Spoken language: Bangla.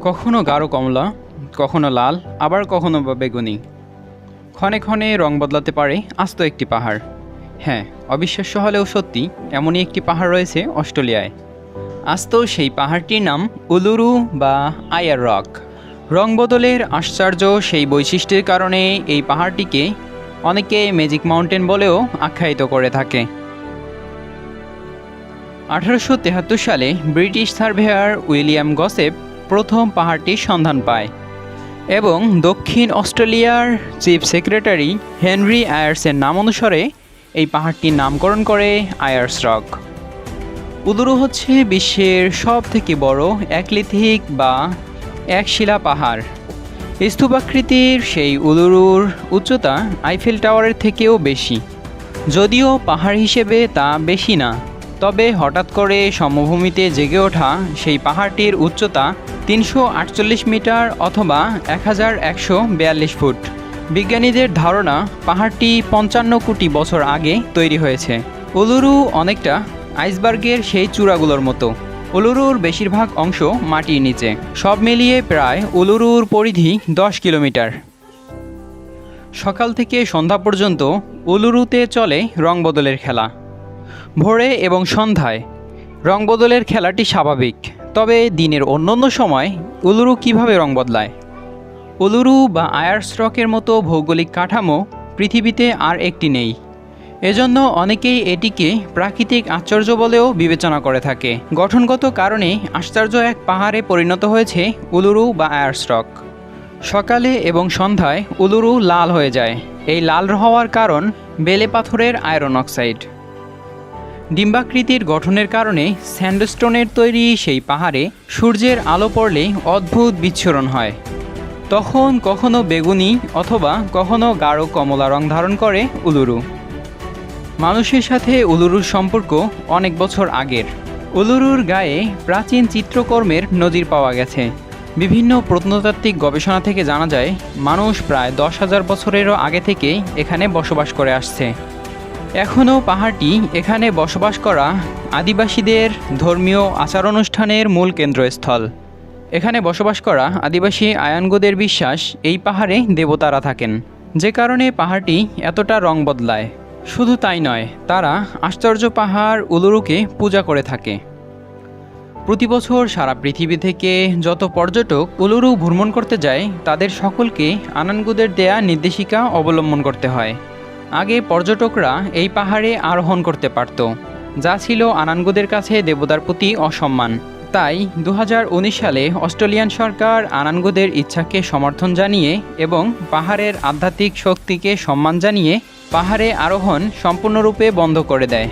কখনো গাঢ় কমলা, কখনো লাল, আবার কখনো বা বেগুনি। ক্ষণে ক্ষণে রং বদলাতে পারে আস্ত একটি পাহাড়। হ্যাঁ, অবিশ্বাস্য হলেও সত্যি, এমনই একটি পাহাড় রয়েছে অস্ট্রেলিয়ায়। আস্ত সেই পাহাড়টির নাম উলুরু বা আয়ার রক। রং বদলের আশ্চর্য সেই বৈশিষ্ট্যের কারণে এই পাহাড়টিকে অনেকে ম্যাজিক মাউন্টেন বলেও আখ্যায়িত করে থাকে। 1873 সালে ব্রিটিশ সার্ভেয়ার উইলিয়াম গসেপ প্রথম পাহাড়টির সন্ধান পায় এবং দক্ষিণ অস্ট্রেলিয়ার চিফ সেক্রেটারি হেনরি আয়ার্সের নাম অনুসারে এই পাহাড়টির নামকরণ করে আয়ার্স রক। উলুরু হচ্ছে বিশ্বের সবথেকে বড় একলিথিক বা একশিলা পাহাড়। স্তূপাকৃতির সেই উলুরুর উচ্চতা আইফেল টাওয়ারের থেকেও বেশি। যদিও পাহাড় হিসেবে তা বেশি না, তবে হঠাৎ করে সমভূমিতে জেগে ওঠা সেই পাহাড়টির উচ্চতা 348 মিটার অথবা 1142 ফুট। বিজ্ঞানীদের ধারণা পাহাড়টি 55 কোটি বছর আগে তৈরি হয়েছে। উলুরু অনেকটা আইসবার্গের সেই চূড়াগুলোর মতো। উলুরুর বেশিরভাগ অংশ মাটির নিচে। সব মিলিয়ে প্রায় উলুরুর পরিধি 10 কিলোমিটার। সকাল থেকে সন্ধ্যা পর্যন্ত উলুরুতে চলে রং বদলের খেলা। ভোরে এবং সন্ধ্যায় রং বদলের খেলাটি স্বাভাবিক, তবে দিনের অন্যান্য সময় উলুরু কিভাবে রং বদলায়? উলুরু বা আয়ার্স রকের মতো ভৌগোলিক কাঠামো পৃথিবীতে আর একটি নেই। এজন্য অনেকেই এটিকে প্রাকৃতিক আশ্চর্য বলেও বিবেচনা করে থাকে। গঠনগত কারণে আশ্চর্য এক পাহাড়ে পরিণত হয়েছে উলুরু বা আয়ার্স রক। সকালে এবং সন্ধ্যায় উলুরু লাল হয়ে যায়। এই লাল হওয়ার কারণ বেলে পাথরের আয়রন অক্সাইড। ডিম্বাকৃতির গঠনের কারণে স্যান্ডস্টোনের তৈরি সেই পাহাড়ে সূর্যের আলো পড়লে অদ্ভুত বিচ্ছুরণ হয়। তখন কখনো বেগুনি অথবা কখনো গাঢ় কমলা রং ধারণ করে উলুরু। মানুষের সাথে উলুরুর সম্পর্ক অনেক বছর আগের। উলুরুর গায়ে প্রাচীন চিত্রকর্মের নজির পাওয়া গেছে। বিভিন্ন প্রত্নতাত্ত্বিক গবেষণা থেকে জানা যায় মানুষ প্রায় 10,000 বছরেরও আগে থেকে এখানে বসবাস করে আসছে। এখনও পাহাড়টি এখানে বসবাস করা আদিবাসীদের ধর্মীয় আচার অনুষ্ঠানের মূল কেন্দ্রস্থল। এখানে বসবাস করা আদিবাসী আয়ানগোদের বিশ্বাস এই পাহাড়ে দেবতারা থাকেন, যে কারণে পাহাড়টি এতটা রং বদলায়। শুধু তাই নয়, তারা আশ্চর্য পাহাড় উলুরুকে পূজা করে থাকে। প্রতি বছর সারা পৃথিবী থেকে যত পর্যটক উলুরু ভ্রমণ করতে যায় তাদের সকলকে আনানগুদের দেয়া নির্দেশিকা অবলম্বন করতে হয়। আগে পর্যটকরা এই পাহাড়ে আরোহণ করতে পারত, যা ছিল আনানগুদের কাছে দেবতার প্রতি অসম্মান। তাই 2019 সালে অস্ট্রেলিয়ান সরকার আনানগুদের ইচ্ছাকে সমর্থন জানিয়ে এবং পাহাড়ের আধ্যাত্মিক শক্তিকে সম্মান জানিয়ে পাহাড়ে আরোহণ সম্পূর্ণরূপে বন্ধ করে দেয়।